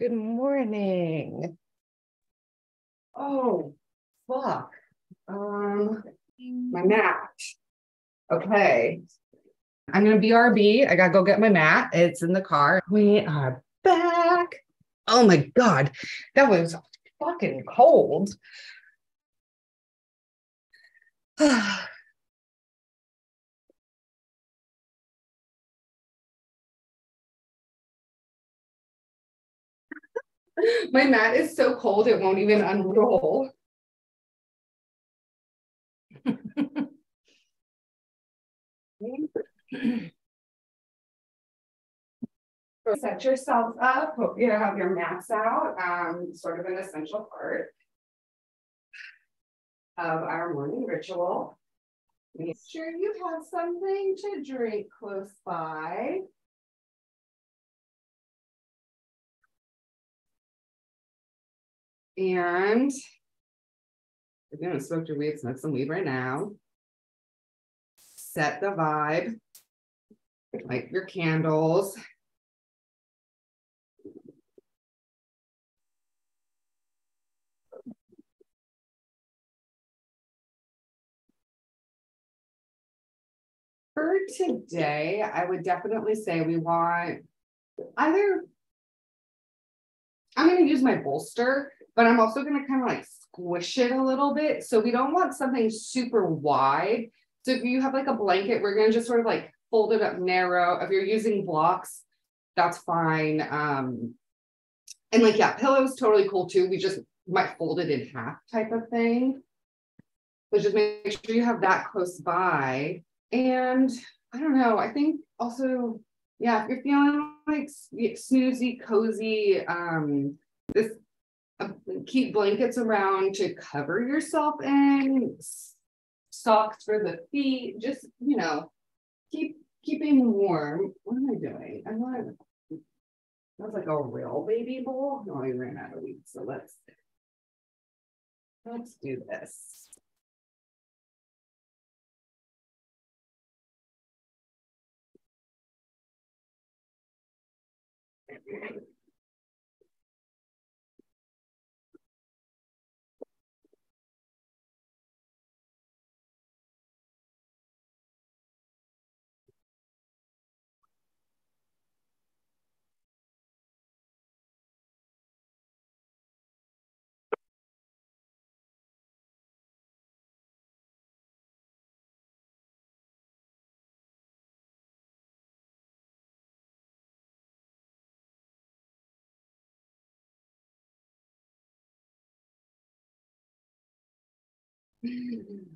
Good morning. Oh, fuck. My mat. Okay. I'm gonna BRB. I gotta go get my mat. It's in the car. We are back. Oh my God. That was fucking cold. My mat is so cold it won't even unroll. Set yourself up. Hope you have your mats out. Sort of an essential part of our morning ritual. Make sure you have something to drink close by. And if you're gonna smoke your weed, smoke some weed right now. Set the vibe. Light your candles. For today, I would definitely say we want either, I'm going to use my bolster, but I'm also going to kind of like squish it a little bit. So we don't want something super wide. So if you have like a blanket, we're going to just sort of like fold it up narrow. If you're using blocks, that's fine. And like, yeah, pillows, totally cool too. We just might fold it in half type of thing. But just make sure you have that close by. And I don't know, I think also, yeah, if you're feeling like snoozy, cozy, keep blankets around to cover yourself in, socks for the feet, just, you know, keeping warm. What am I doing? That's like a real baby bowl. No, I ran out of weed, so let's do this.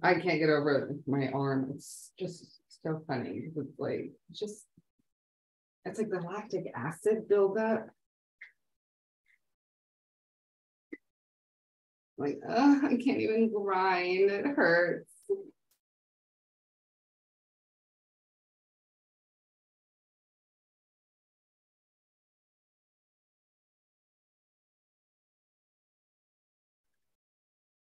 I can't get over my arm. It's just so funny. It's like it's like the lactic acid buildup. Like, I can't even grind. It hurts.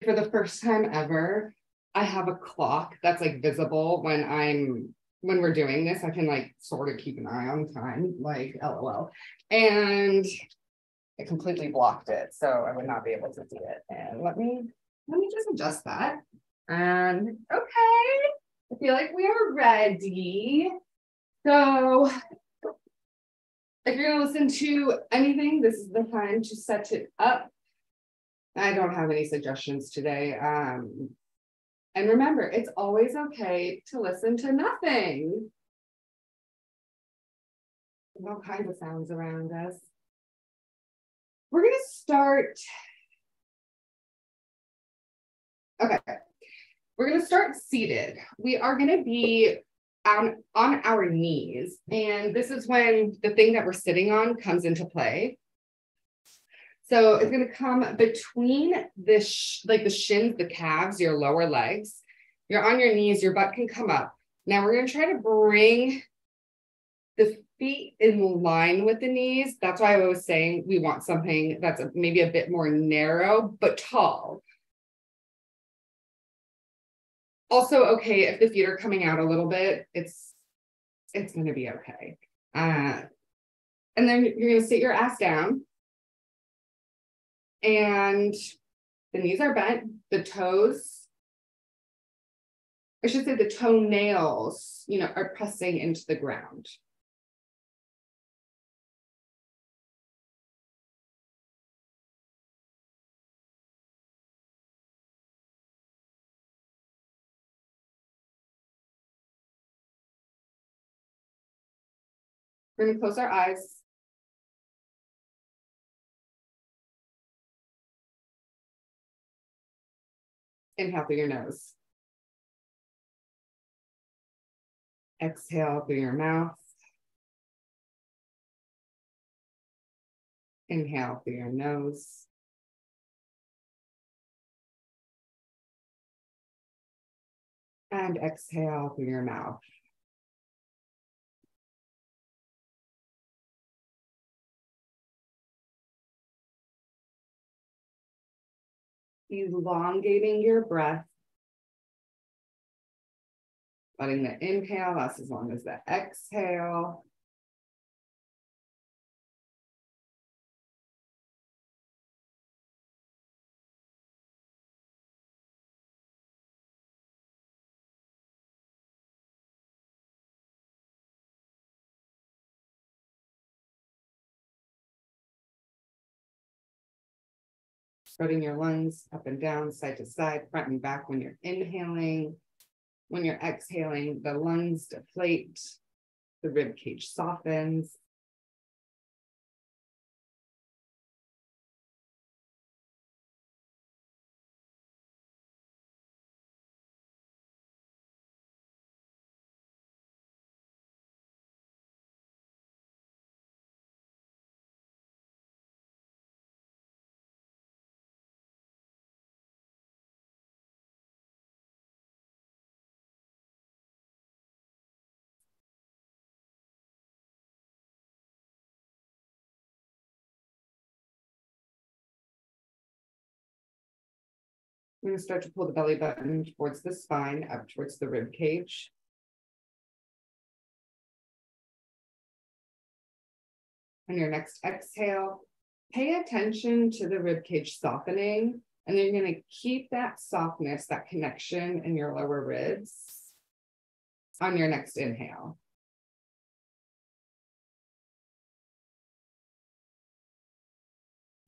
For the first time ever, I have a clock that's like visible when we're doing this. I can like sort of keep an eye on time, like LOL. And it completely blocked it, so I would not be able to see it. And let me just adjust that. And okay, I feel like we are ready. So if you're gonna listen to anything, this is the time to set it up. I don't have any suggestions today. And remember, it's always okay to listen to nothing. There's all kinds of sounds around us. We're gonna start. Okay, we're gonna start seated. We are gonna be on our knees, and this is when the thing that we're sitting on comes into play. So it's going to come between the shins, the calves, your lower legs. You're on your knees, your butt can come up. Now we're going to try to bring the feet in line with the knees. That's why I was saying we want something that's maybe a bit more narrow, but tall. Also, okay, if the feet are coming out a little bit, it's going to be okay. And then you're going to sit your ass down. And the knees are bent, the toes, I should say the toenails, are pressing into the ground. We're going to close our eyes. Inhale through your nose. Exhale through your mouth. Inhale through your nose. And exhale through your mouth. Elongating your breath. Letting the inhale last as long as the exhale. Spreading your lungs up and down, side to side, front and back when you're inhaling. When you're exhaling, the lungs deflate, the rib cage softens. We're going to start to pull the belly button towards the spine, up towards the rib cage. On your next exhale, pay attention to the rib cage softening, and then you're going to keep that softness, that connection in your lower ribs on your next inhale.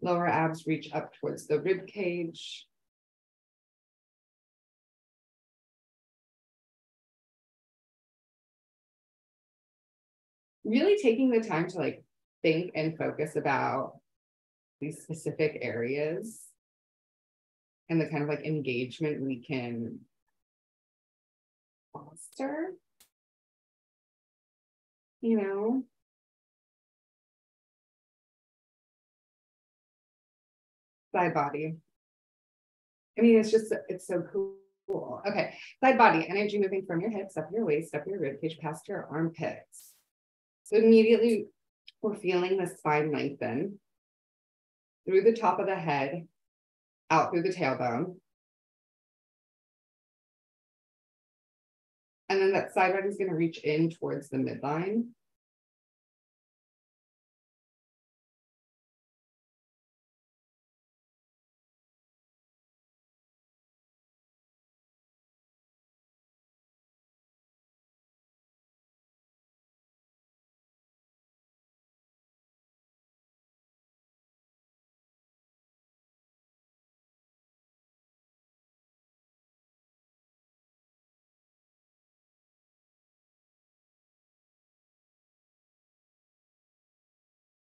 Lower abs reach up towards the rib cage. Really taking the time to think and focus about these specific areas and the kind of engagement we can foster, Side body. I mean, it's so cool. Okay, side body, energy moving from your hips, up your waist, up your ribcage, past your armpits. So immediately we're feeling the spine lengthen through the top of the head, out through the tailbone. And then that side body is going to reach in towards the midline.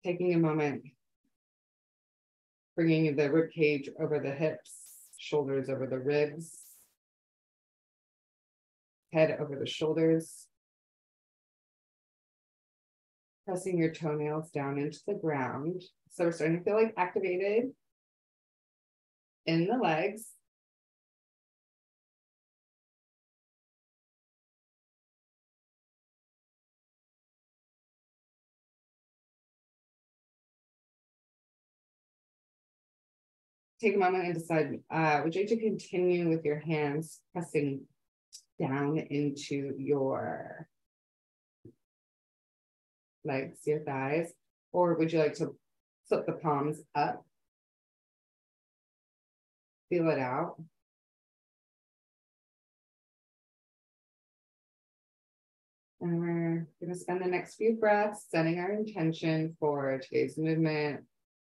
Taking a moment, bringing the rib cage over the hips, shoulders over the ribs, head over the shoulders. Pressing your toenails down into the ground. So we're starting to feel activated in the legs. Take a moment and decide, would you like to continue with your hands pressing down into your legs, your thighs, or would you like to flip the palms up Feel it out. And we're going to spend the next few breaths setting our intention for today's movement,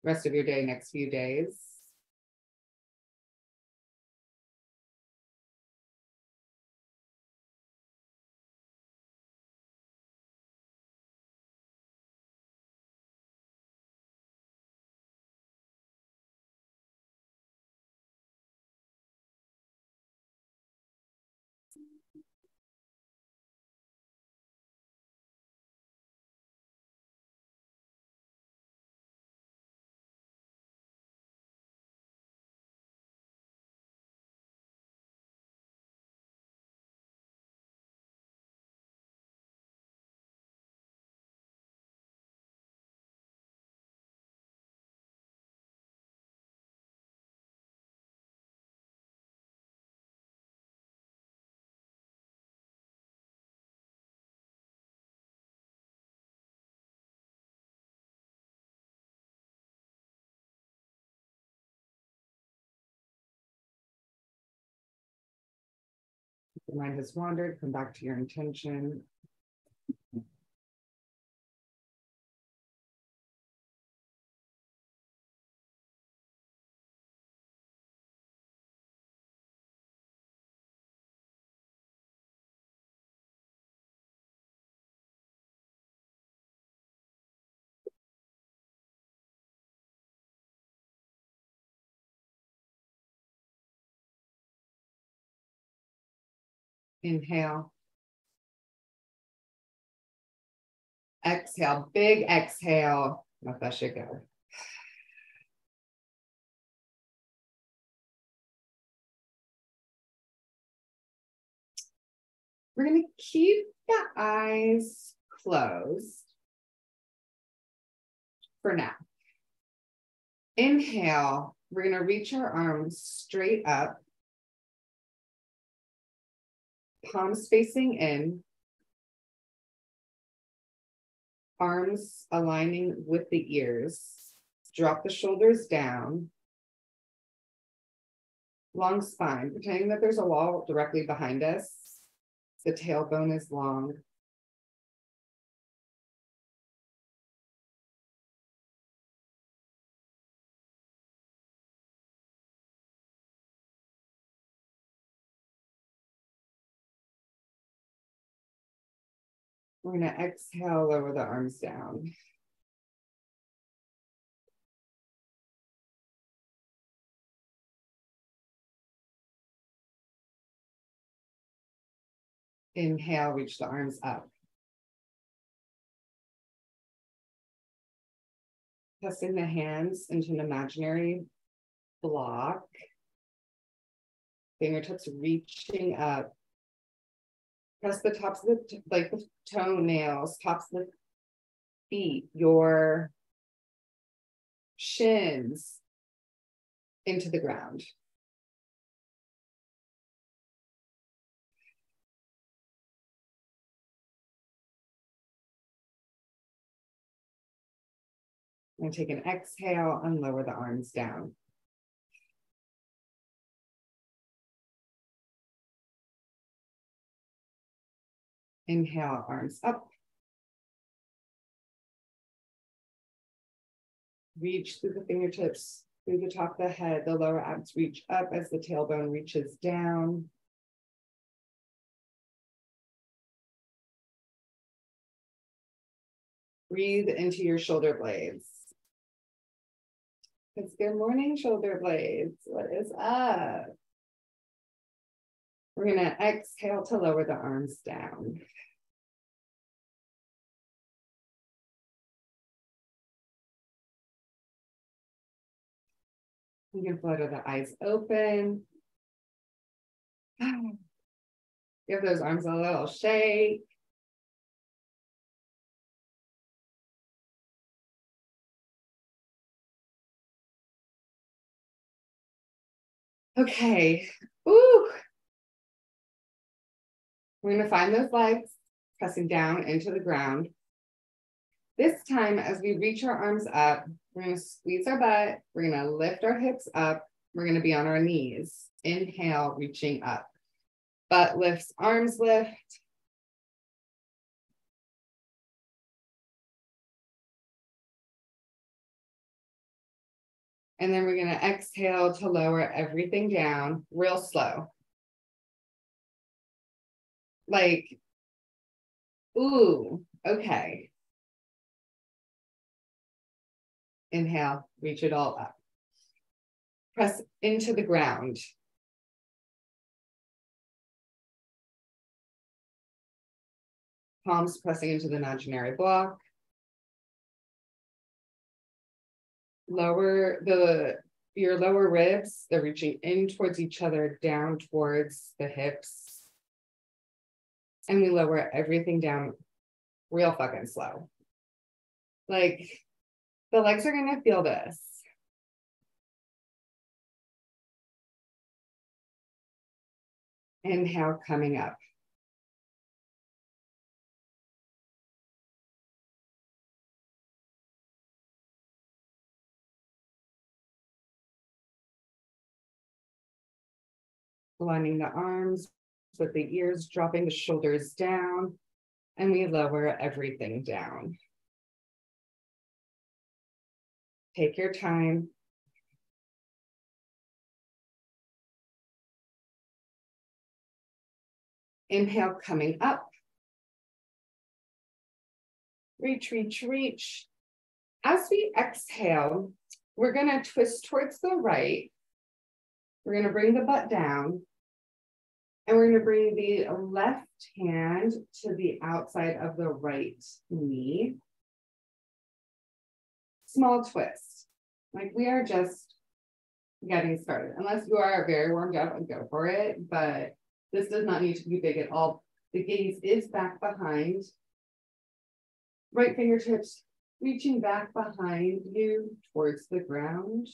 rest of your day, next few days. If your mind has wandered, come back to your intention. Inhale. Exhale, big exhale. Let that shit go. We're going to keep the eyes closed for now. Inhale, we're going to reach our arms straight up, palms facing in, arms aligning with the ears. Drop the shoulders down. Long spine, pretending that there's a wall directly behind us. The tailbone is long. We're going to exhale, lower the arms down. Inhale, reach the arms up. Pressing the hands into an imaginary block. Fingertips reaching up. Press the tops of the toenails, tops of the feet, your shins into the ground. And take an exhale and lower the arms down. Inhale, arms up. Reach through the fingertips, through the top of the head. The lower abs reach up as the tailbone reaches down. Breathe into your shoulder blades. It's good morning, shoulder blades. What is up? We're going to exhale to lower the arms down. You can flutter the eyes open. Give those arms a little shake. Okay. Ooh. We're going to find those legs, pressing down into the ground. This time, as we reach our arms up, we're going to squeeze our butt. We're going to lift our hips up We're going to be on our knees. Inhale, reaching up. Butt lifts, arms lift. And then we're going to exhale to lower everything down real slow. Like, ooh, okay. Inhale, reach it all up. Press into the ground. Palms pressing into the imaginary block. Lower your lower ribs, they're reaching in towards each other, down towards the hips. And we lower everything down real fucking slow. Like, the legs are gonna feel this. Inhale, coming up. Aligning the arms with the ears, dropping the shoulders down, and we lower everything down. Take your time. Inhale, coming up. Reach, reach, reach. As we exhale, we're gonna twist towards the right. We're gonna bring the butt down. And we're gonna bring the left hand to the outside of the right knee. Small twist. Like, we are just getting started. Unless you are very warmed up, and go for it. But this does not need to be big at all. The gaze is back behind. Right fingertips reaching back behind you towards the ground.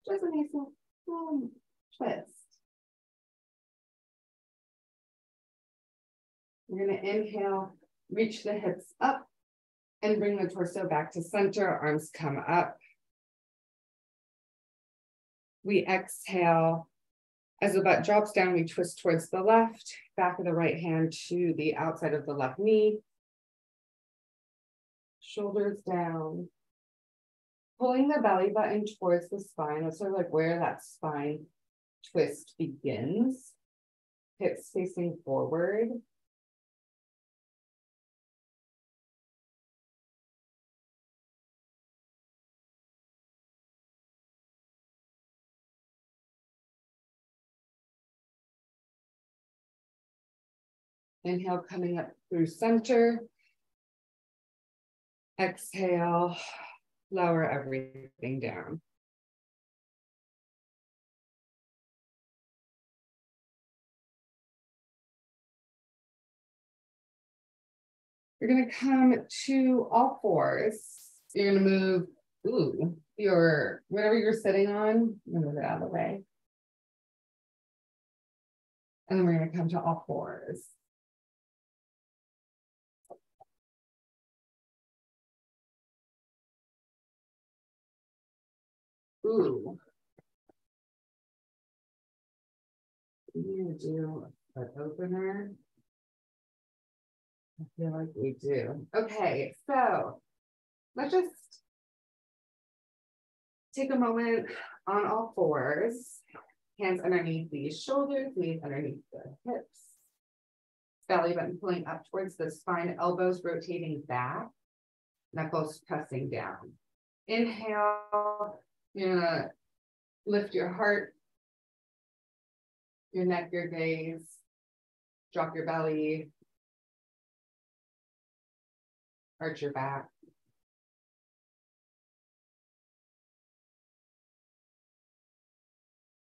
Just a nice little twist. We're going to inhale, reach the hips up, and bring the torso back to center. Arms come up. We exhale. As the butt drops down, we twist towards the left, back of the right hand to the outside of the left knee. Shoulders down. Pulling the belly button towards the spine. That's sort of like where that spine twist begins. Hips facing forward. Inhale, coming up through center. Exhale, lower everything down. You're gonna come to all fours. You're gonna move, whatever you're sitting on, move it out of the way. And then we're gonna come to all fours. Ooh. We need to do an opener. I feel like we do. Okay, so let's just take a moment on all fours. Hands underneath the shoulders, knees underneath the hips. Belly button pulling up towards the spine, elbows rotating back, knuckles pressing down. Inhale, you're gonna lift your heart, your neck, your gaze, drop your belly, arch your back.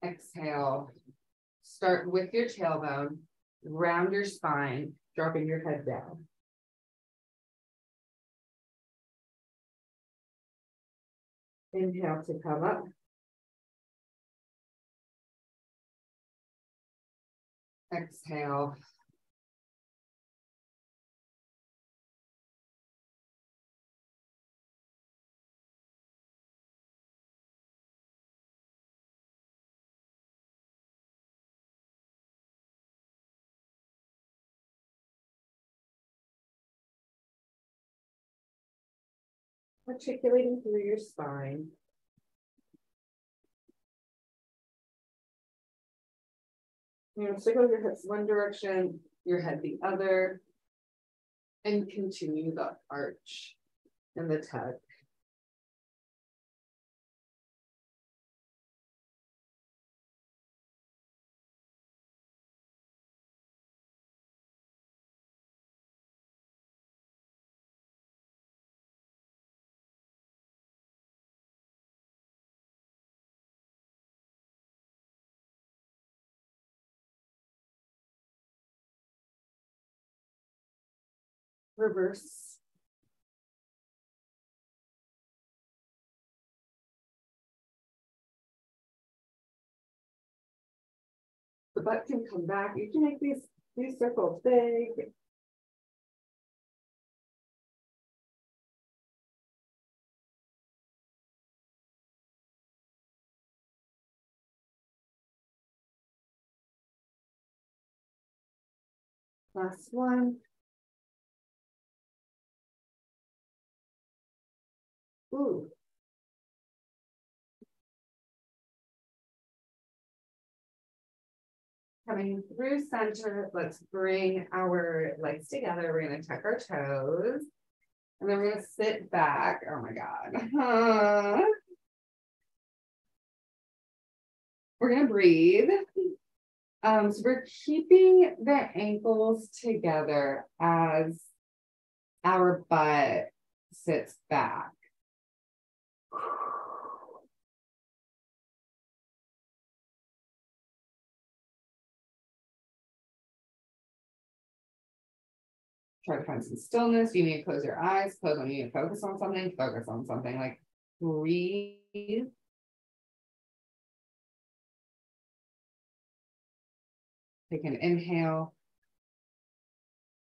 Exhale, start with your tailbone, round your spine, dropping your head down. Inhale to come up. Exhale. articulating through your spine. You're going to stick with your hips one direction, your head the other, and continue the arch and the tug. Reverse. The butt can come back. You can make these circles big. Last one. Ooh. Coming through center, let's bring our legs together. We're going to tuck our toes. And then we're going to sit back. Oh my God. We're going to breathe. So we're keeping the ankles together as our butt sits back. Try to find some stillness. You need to close your eyes. Close when you need to focus on something. Focus on something. Like breathe. Take an inhale.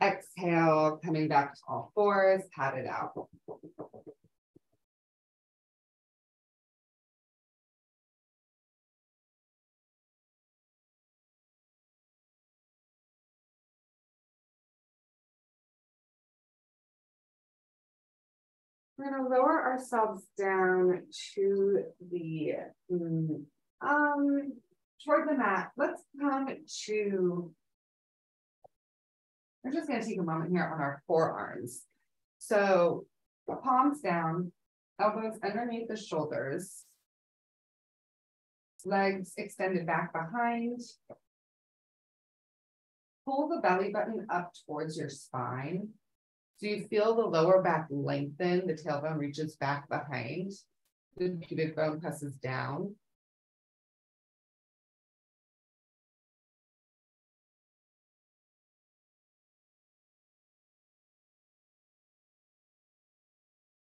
Exhale, coming back to all fours. Pat it out. We're going to lower ourselves down to the toward the mat. Let's come to, we're just going to take a moment here on our forearms. So palms down, elbows underneath the shoulders, legs extended back behind. Pull the belly button up towards your spine. So you feel the lower back lengthen, the tailbone reaches back behind, the pubic bone presses down.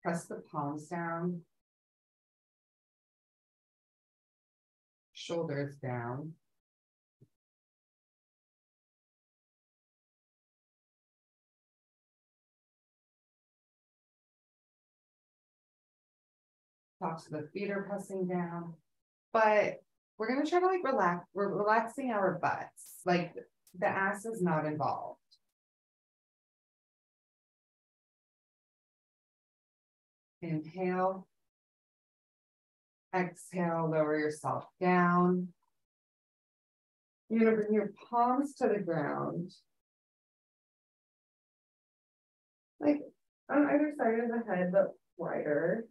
Press the palms down, shoulders down. Tops of the feet are pressing down, but we're going to try to like relax. We're relaxing our butts. Like the ass is not involved. Inhale. Exhale, lower yourself down. You're going to bring your palms to the ground. Like on either side of the head, but wider.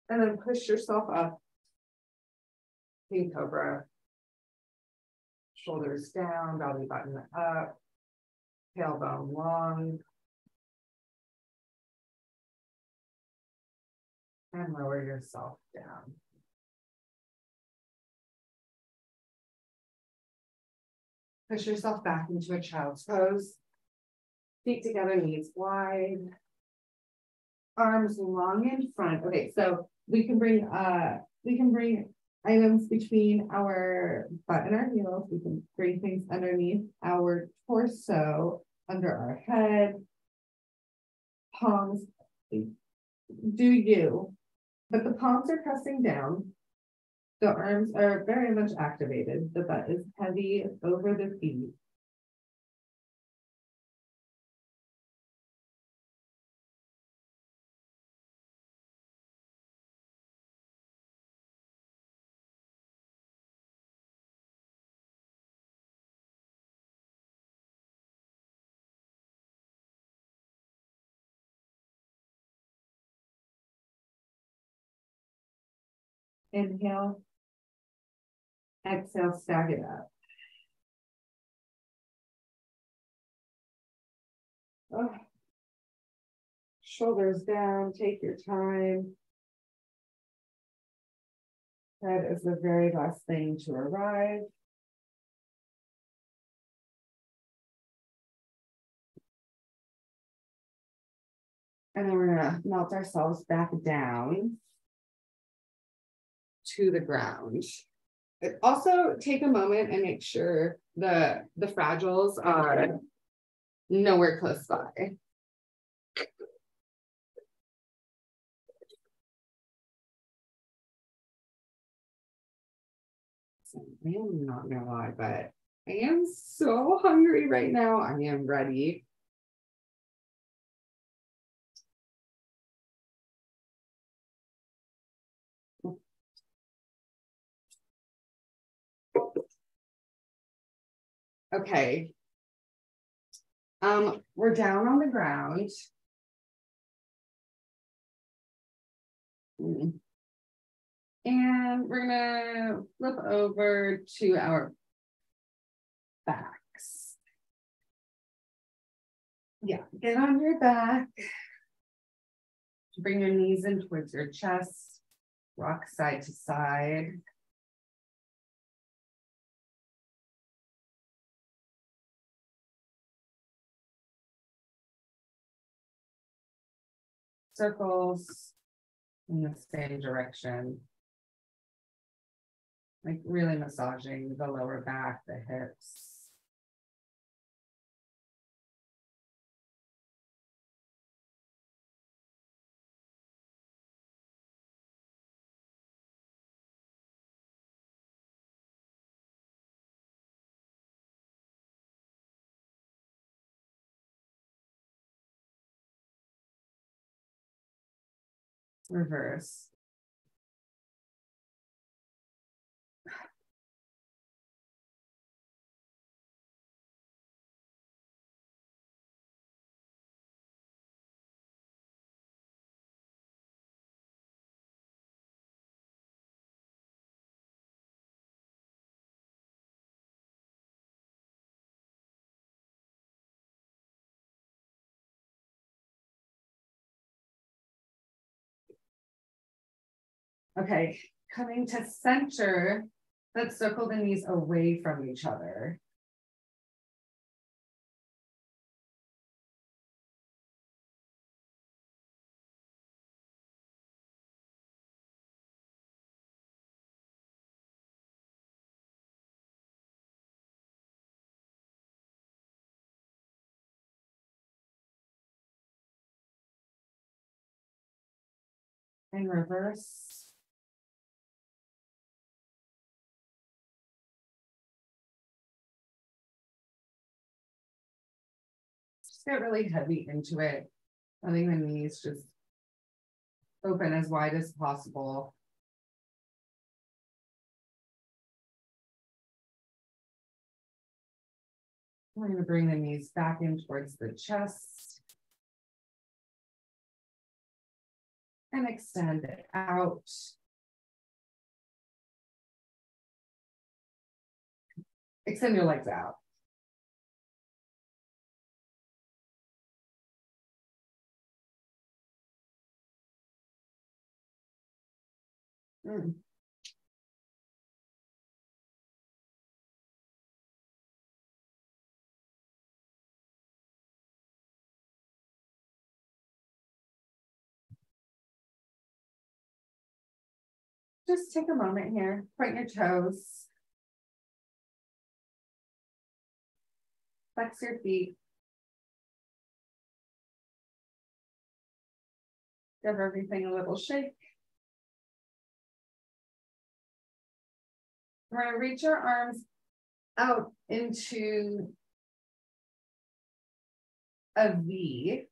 And then push yourself up. King Cobra. Shoulders down, belly button up. Tailbone long. And lower yourself down. Push yourself back into a child's pose. Feet together, knees wide. Arms long in front. Okay, so we can bring items between our butt and our heels. We can bring things underneath our torso, under our head. Palms, do you. But the palms are pressing down. The arms are very much activated. The butt is heavy over the feet. Inhale. Exhale, stack it up. Oh. Shoulders down, take your time. Head is the very last thing to arrive. And then we're gonna melt ourselves back down to the ground. Also take a moment and make sure the fragiles are nowhere close by. So I am not gonna lie, but I am so hungry right now. I am ready. Okay. We're down on the ground. And we're gonna flip over to our backs. Yeah, get on your back. Bring your knees in towards your chest. Rock side to side. Circles in the same direction. Like really massaging the lower back, the hips. Reverse. Okay, coming to center, let's circle the knees away from each other. And reverse. Just get really heavy into it. Letting the knees just open as wide as possible. We're going to bring the knees back in towards the chest. And extend it out. Extend your legs out. Just take a moment here, point your toes. Flex your feet. Give everything a little shake. We're going to reach our arms out into a V.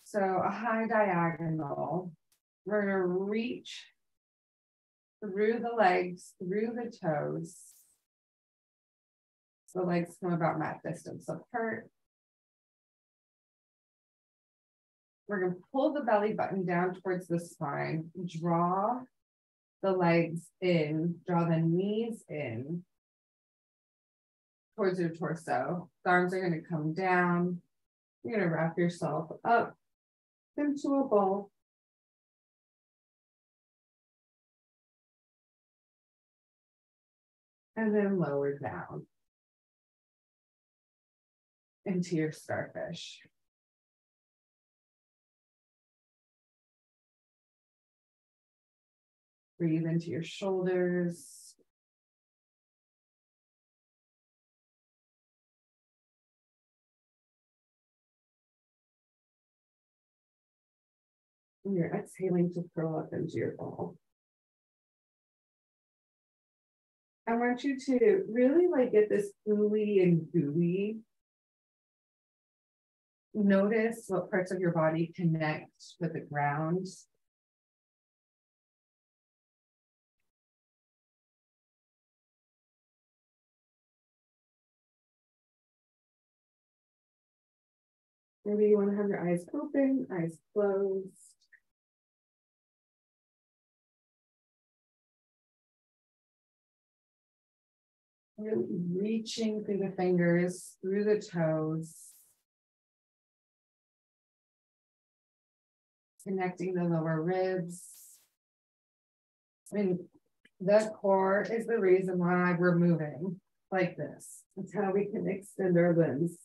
So a high diagonal. We're going to reach through the legs, through the toes. So the legs come about mat distance apart. We're going to pull the belly button down towards the spine, draw the legs in, draw the knees in towards your torso. The arms are going to come down. You're going to wrap yourself up into a ball. And then lower down into your starfish. Breathe into your shoulders. And you're exhaling to curl up into your ball. I want you to really like get this ooey and gooey. Notice what parts of your body connect with the ground. Maybe you want to have your eyes open, eyes closed. Really reaching through the fingers, through the toes. Connecting the lower ribs. I mean, the core is the reason why we're moving like this. It's how we can extend our limbs.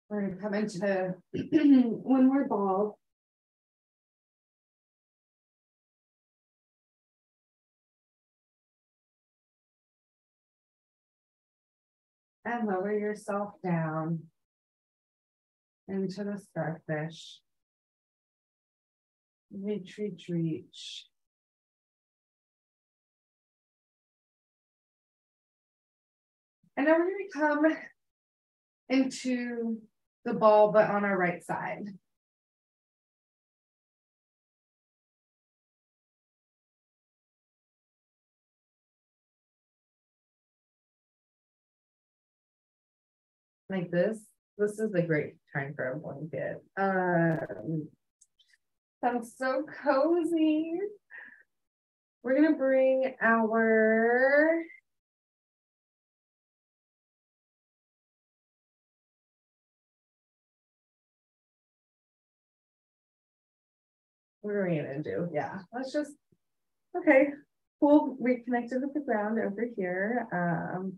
We're going to come into one more ball. And lower yourself down into the starfish. Reach, reach, reach. And now we're going to come into the ball, but on our right side. Like this. This is a great time for a blanket. Sounds so cozy. We're gonna bring our what are we gonna do? Yeah, let's just okay. Cool. We connected with the ground over here.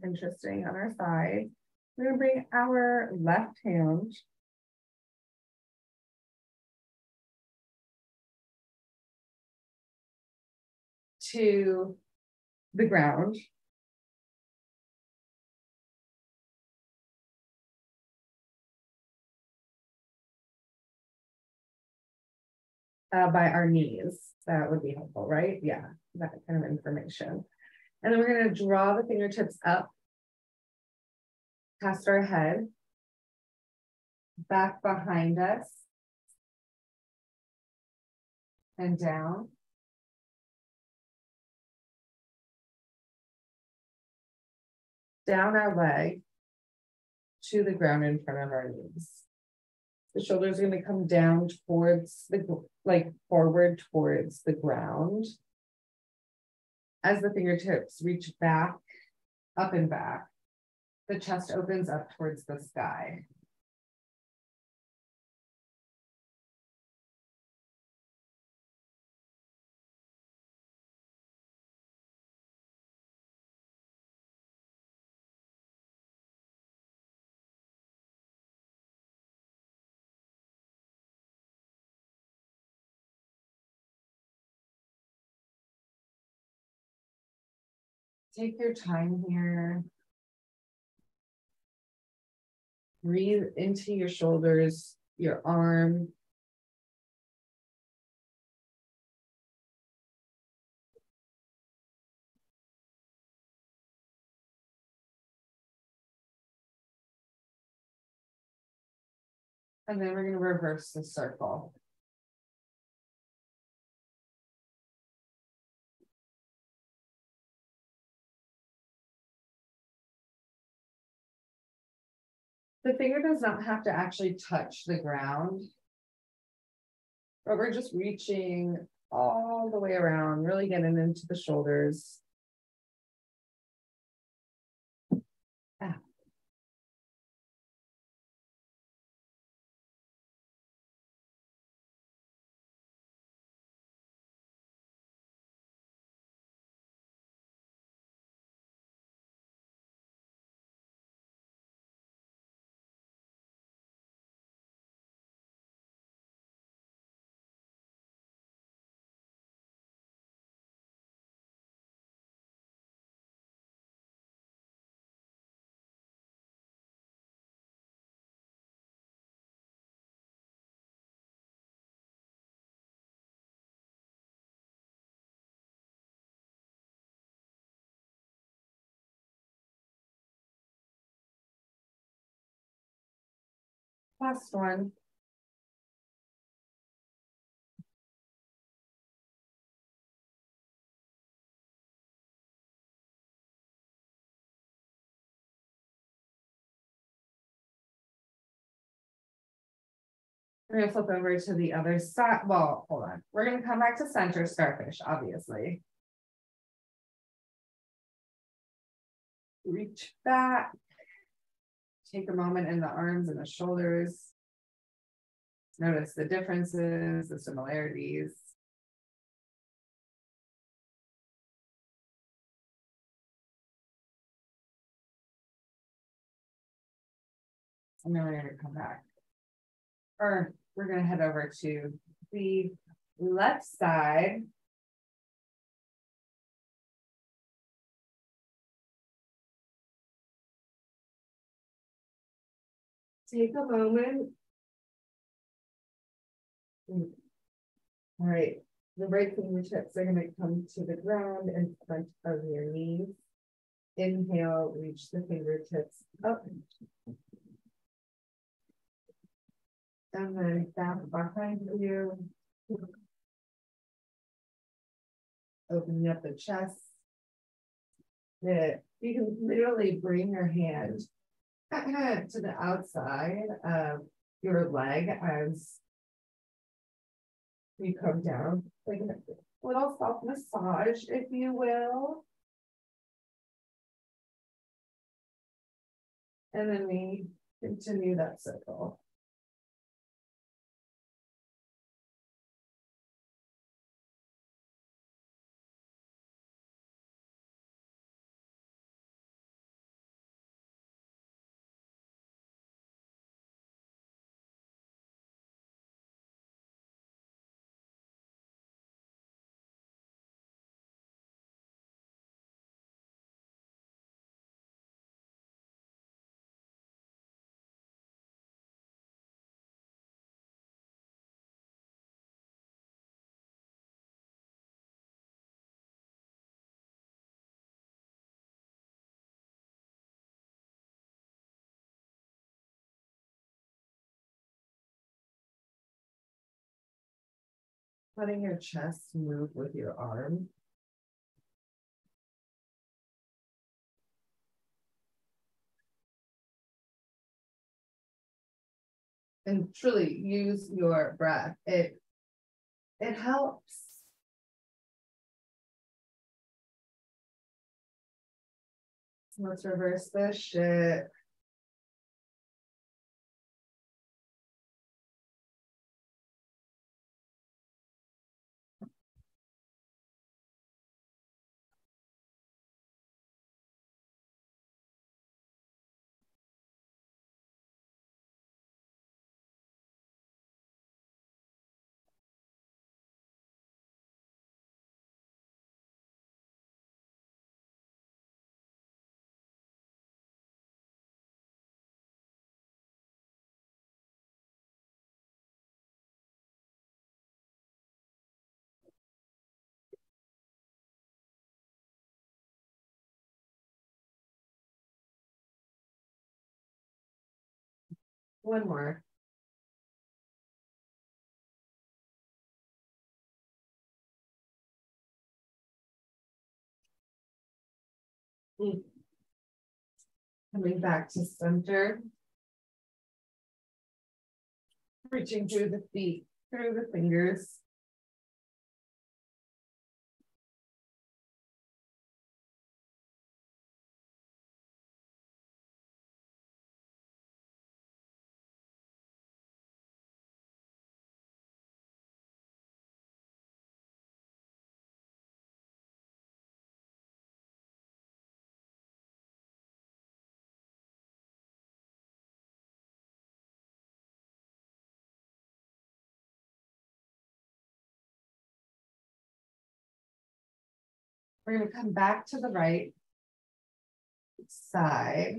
Interesting on our side. We're gonna bring our left hand to the ground. By our knees. That would be helpful, right? Yeah, that kind of information. And then we're going to draw the fingertips up past our head, back behind us, and down. Down our leg to the ground in front of our knees. The shoulders are going to come down towards the, like forward towards the ground. As the fingertips reach back, up and back, the chest opens up towards the sky. Take your time here. Breathe into your shoulders, your arm. And then we're going to reverse the circle. The finger does not have to actually touch the ground, but we're just reaching all the way around, really getting into the shoulders. Ah. Last one. We're gonna flip over to the other side. Well, hold on. We're gonna come back to center starfish, obviously. Reach back. Take a moment in the arms and the shoulders. Notice the differences, the similarities. And then we're gonna come back. Or we're gonna head over to the left side. Take a moment. All right, the right fingertips are gonna come to the ground in front of your knees. Inhale, reach the fingertips up. And then back behind you. Opening up the chest. You can literally bring your hand to the outside of your leg as you come down, like a little self massage, if you will. And then we continue that circle. Letting your chest move with your arm. And truly use your breath. It helps. Let's reverse this shit. One more. Coming back to center. Reaching through the feet, through the fingers. We're going to come back to the right side.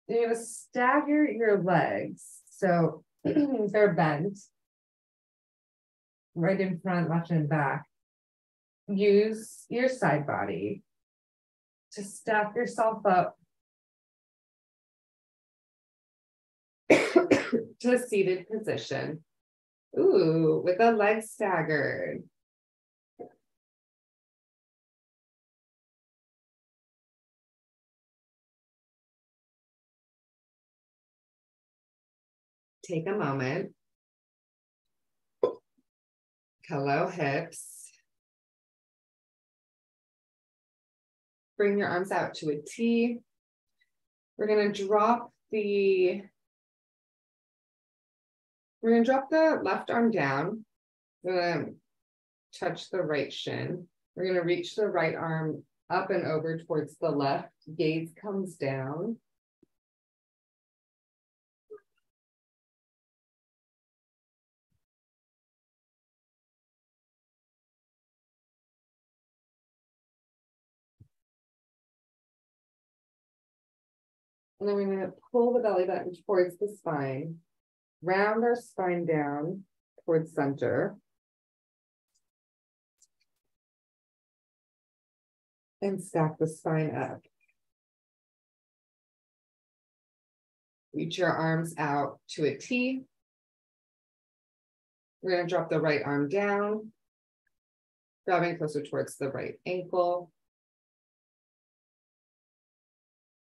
You're going to stagger your legs. So they're bent. Right in front, left and back. Use your side body to stack yourself up to a seated position. Ooh, with the legs staggered. Take a moment. Pillow hips. Bring your arms out to a T. We're going to drop the left arm down. We're going to touch the right shin. We're going to reach the right arm up and over towards the left. Gaze comes down. And then we're going to pull the belly button towards the spine, round our spine down towards center. And stack the spine up. Reach your arms out to a T. We're going to drop the right arm down, grabbing closer towards the right ankle.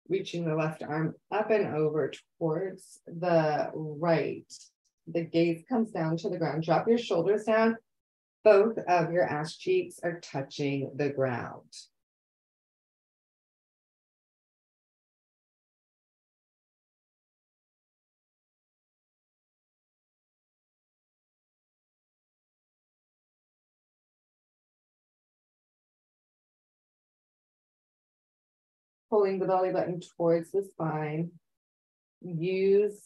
Reaching the left arm up and over towards the right. The gaze comes down to the ground. Drop your shoulders down. Both of your ass cheeks are touching the ground. Pulling the belly button towards the spine. Use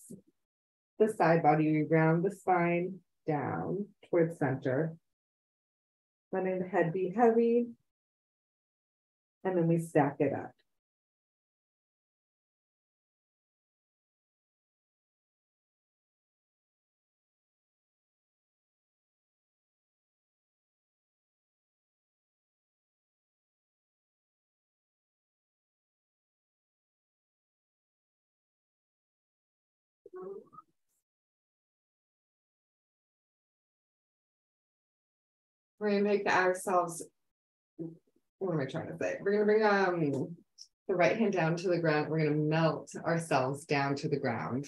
the side body, round the spine down towards center. Letting the head be heavy. And then we stack it up. We're going to make ourselves, what am I trying to say? We're going to bring the right hand down to the ground. We're going to melt ourselves down to the ground.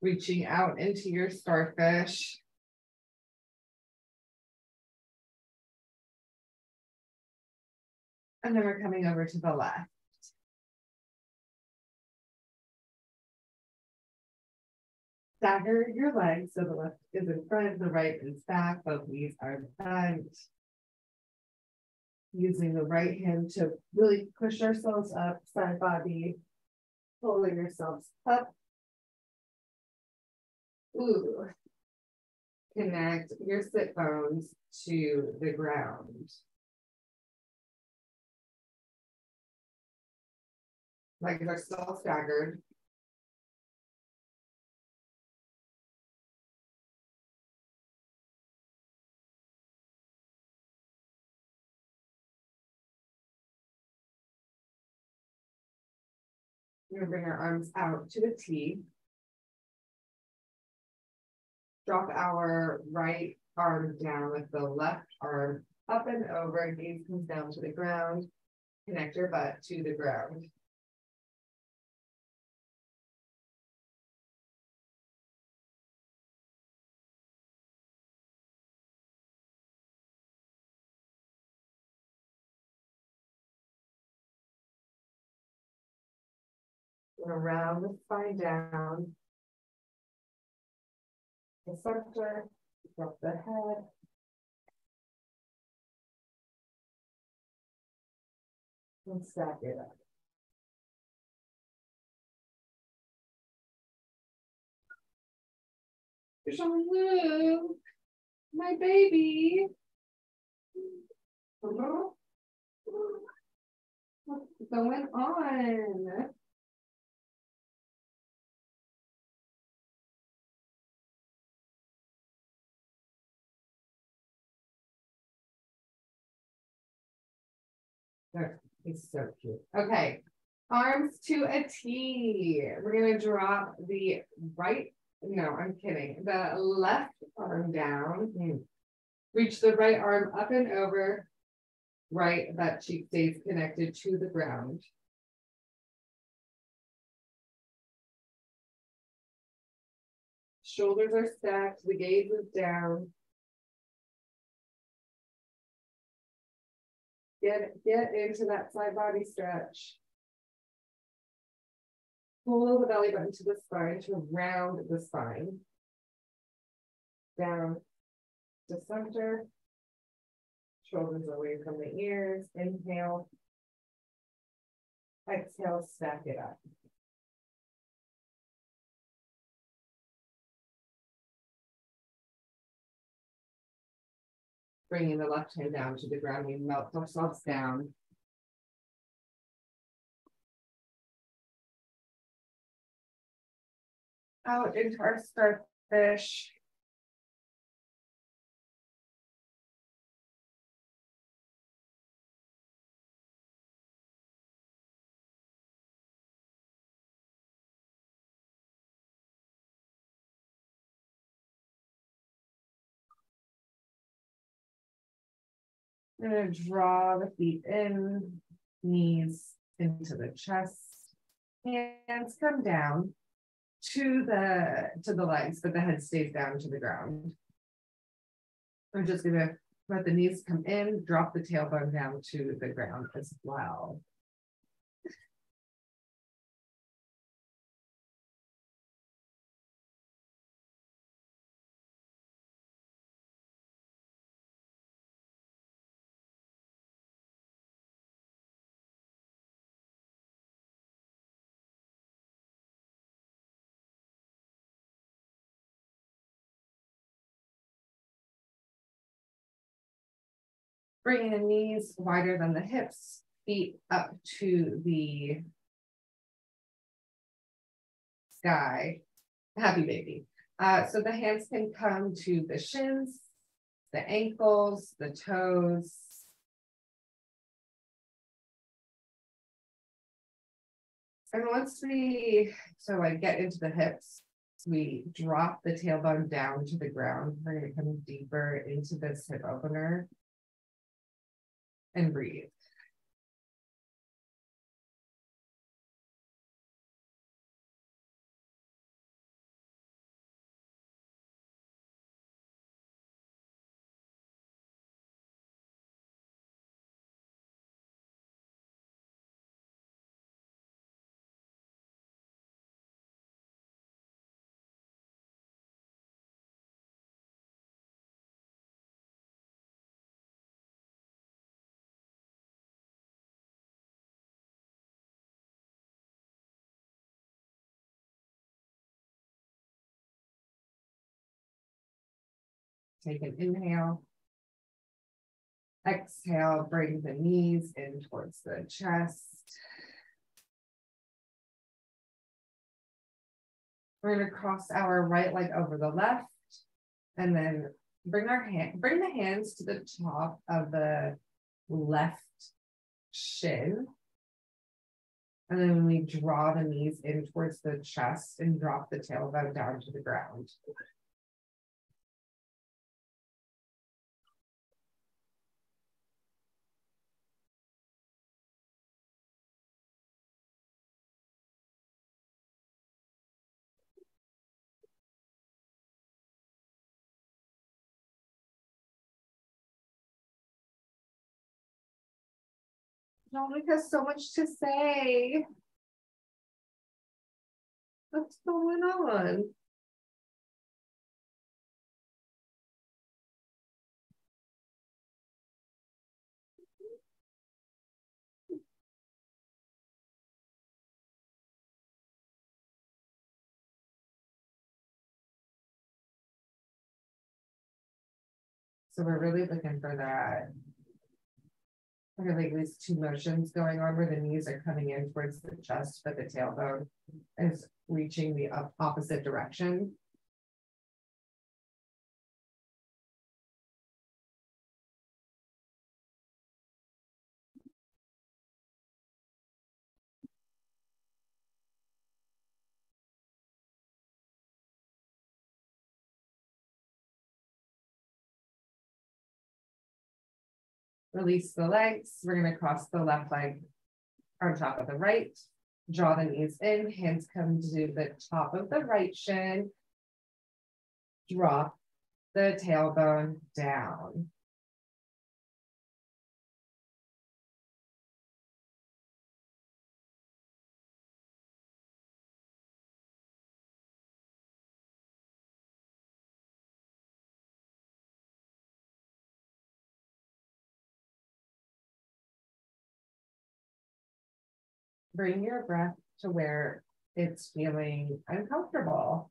Reaching out into your starfish. And then we're coming over to the left. Stagger your legs so the left is in front, the right is back, both knees are bent. Using the right hand to really push ourselves up, side body, pulling yourselves up. Ooh. Connect your sit bones to the ground. Legs are still staggered. We're going to bring our arms out to a T. Drop our right arm down with the left arm up and over, gaze comes down to the ground, connect your butt to the ground. And around the spine down, the center, drop the head. And stack it up. Jean-Luc, my baby. What's going on? He's so cute. Okay, arms to a T. We're gonna drop the right, no, I'm kidding. The left arm down. Reach the right arm up and over. Right butt cheek stays connected to the ground. Shoulders are stacked, the gaze is down. Get into that side body stretch. Pull the belly button to the spine to round the spine. Down to center. Shoulders away from the ears. Inhale. Exhale, stack it up. Bringing the left hand down to the ground, we melt ourselves down. Out into our starfish. I'm going to draw the feet in, knees into the chest, hands come down to the legs, but the head stays down to the ground. I'm just going to let the knees come in, drop the tailbone down to the ground as well. Bringing the knees wider than the hips, feet up to the sky. Happy baby. So the hands can come to the shins, the ankles, the toes. And once we get into the hips, we drop the tailbone down to the ground. We're going to come deeper into this hip opener and breathe. Take an inhale. Exhale, bring the knees in towards the chest. We're going to cross our right leg over the left and then bring the hands to the top of the left shin. And then we draw the knees in towards the chest and drop the tailbone down to the ground. Dominic has so much to say. What's going on? So we're really looking for that. Okay, like these two motions going on where the knees are coming in towards the chest, but the tailbone is reaching the opposite direction. Release the legs. We're going to cross the left leg on top of the right. Draw the knees in. Hands come to the top of the right shin. Drop the tailbone down. Bring your breath to where it's feeling uncomfortable.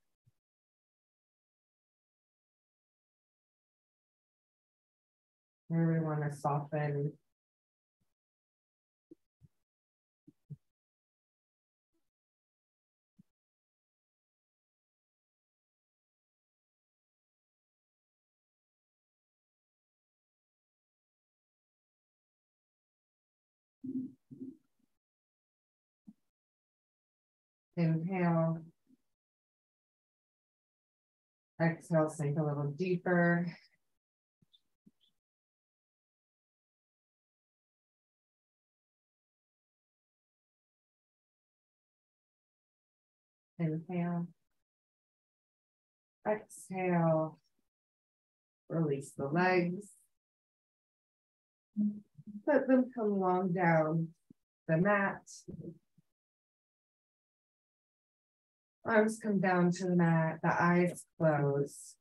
Where we want to soften. Inhale. Exhale, sink a little deeper. Inhale. Exhale. Release the legs. Let them come long down the mat. Arms come down to the mat, the eyes close.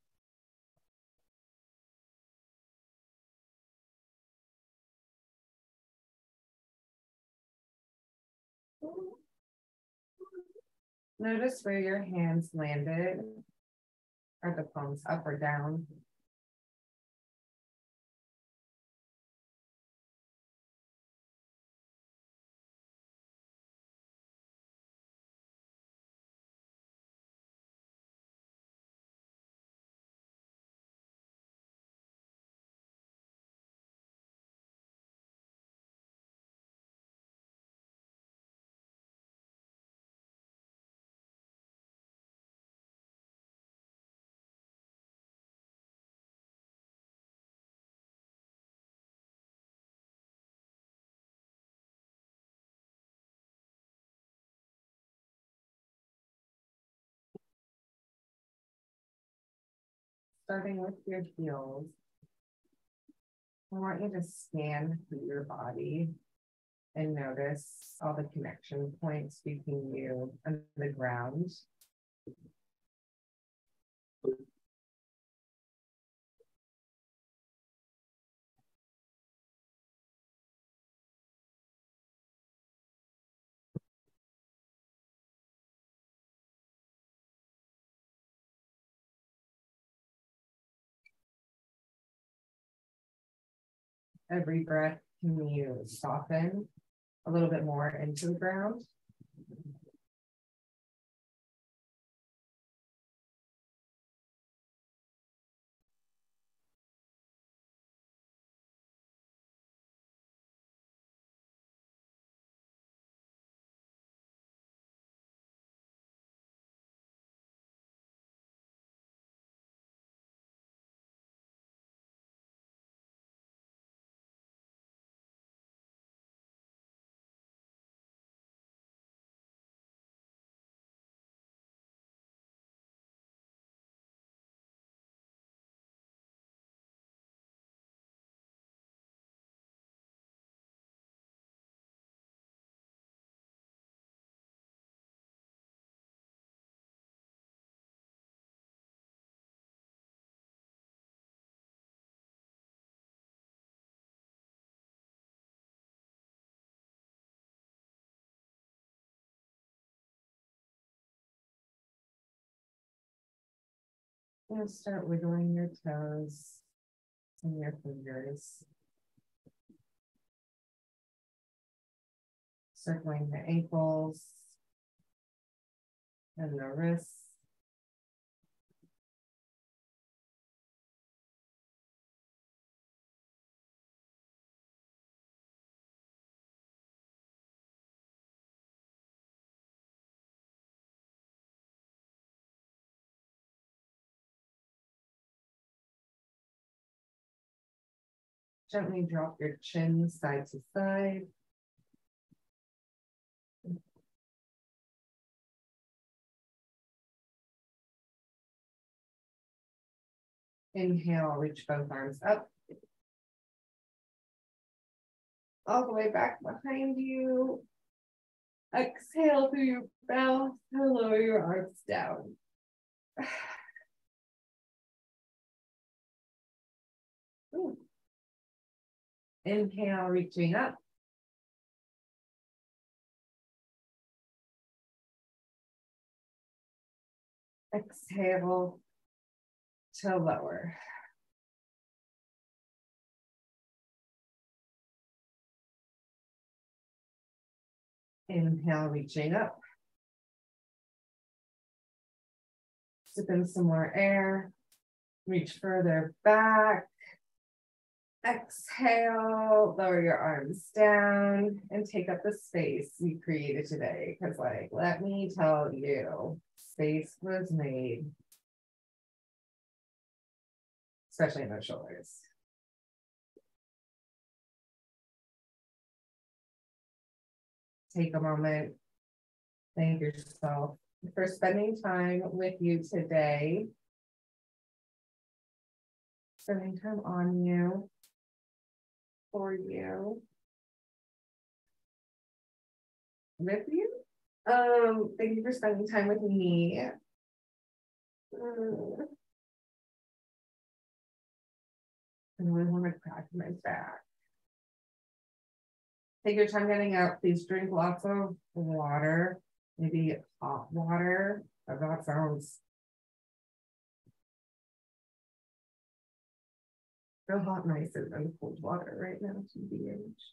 Notice where your hands landed. Are the palms up or down? Starting with your heels, I want you to scan through your body and notice all the connection points between you and the ground. Every breath, can you soften a little bit more into the ground? And start wiggling your toes and your fingers. Circling the ankles and the wrists. Gently drop your chin side to side. Inhale, reach both arms up. All the way back behind you. Exhale through your mouth and lower your arms down. Ooh. Inhale, reaching up. Exhale to lower. Inhale, reaching up. Sip in some more air. Reach further back. Exhale, lower your arms down and take up the space you created today. Because, like, let me tell you, space was made, especially in the shoulders. Take a moment. Thank yourself for spending time with you today. Spending time on you, for you, with you. Thank you for spending time with me. I really want to crack my back. Take your time getting out. Please drink lots of water, maybe hot water. That sounds a lot nicer than cold water right now, TBH.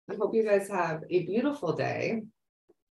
I hope you guys have a beautiful day.